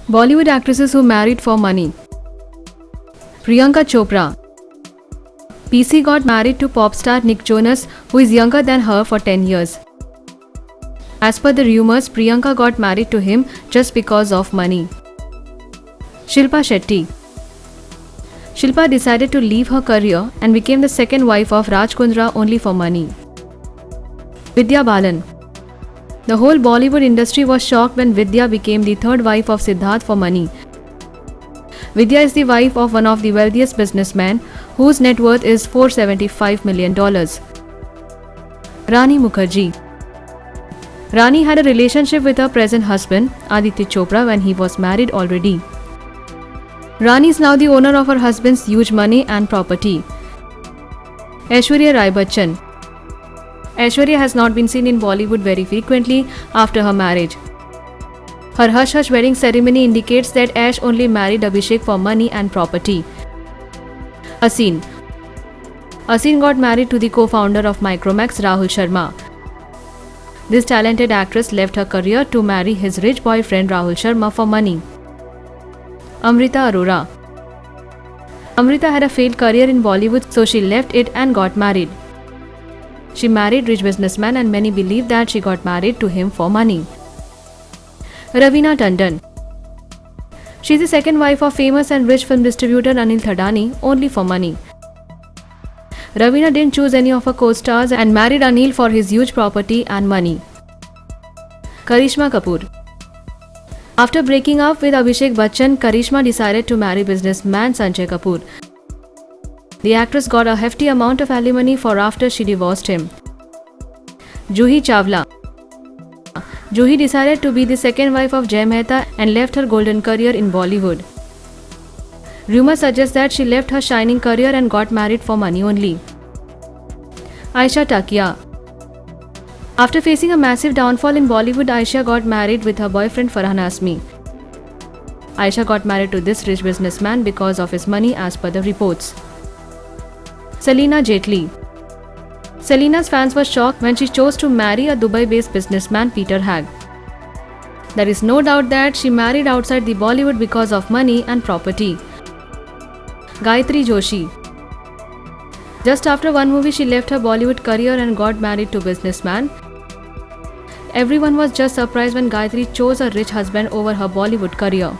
Bollywood actresses who married for money. Priyanka Chopra. PC got married to pop star Nick Jonas, who is younger than her for 10 years. As per the rumors, Priyanka got married to him just because of money. Shilpa Shetty. Shilpa decided to leave her career and became the second wife of Raj Kundra only for money. Vidya Balan. The whole Bollywood industry was shocked when Vidya became the third wife of Siddharth for money. Vidya is the wife of one of the wealthiest businessmen, whose net worth is $475 million. Rani Mukherjee. Rani had a relationship with her present husband, Aditya Chopra, when he was married already. Rani is now the owner of her husband's huge money and property. Aishwarya Rai Bachchan. Aishwarya has not been seen in Bollywood very frequently after her marriage. Her hush-hush wedding ceremony indicates that Ash only married Abhishek for money and property. Asin. Asin got married to the co-founder of Micromax, Rahul Sharma. This talented actress left her career to marry his rich boyfriend Rahul Sharma for money. Amrita Arora. Amrita had a failed career in Bollywood, so she left it and got married. She married rich businessman and many believe that she got married to him for money. Raveena Tandon. She is the second wife of famous and rich film distributor Anil Thadani only for money. Raveena didn't choose any of her co-stars and married Anil for his huge property and money. Karishma Kapoor. After breaking up with Abhishek Bachchan, Karishma decided to marry businessman Sanjay Kapoor. The actress got a hefty amount of alimony for after she divorced him. Juhi Chawla. Juhi decided to be the second wife of Jay Mehta and left her golden career in Bollywood. Rumors suggest that she left her shining career and got married for money only. Aisha Takia. After facing a massive downfall in Bollywood, Aisha got married with her boyfriend Farhan Asmi. Aisha got married to this rich businessman because of his money as per the reports. Selina Jetli. Selina's fans were shocked when she chose to marry a Dubai-based businessman Peter Hag. There is no doubt that she married outside the Bollywood because of money and property. Gayatri Joshi. Just after one movie, she left her Bollywood career and got married to businessman. Everyone was just surprised when Gayatri chose a rich husband over her Bollywood career.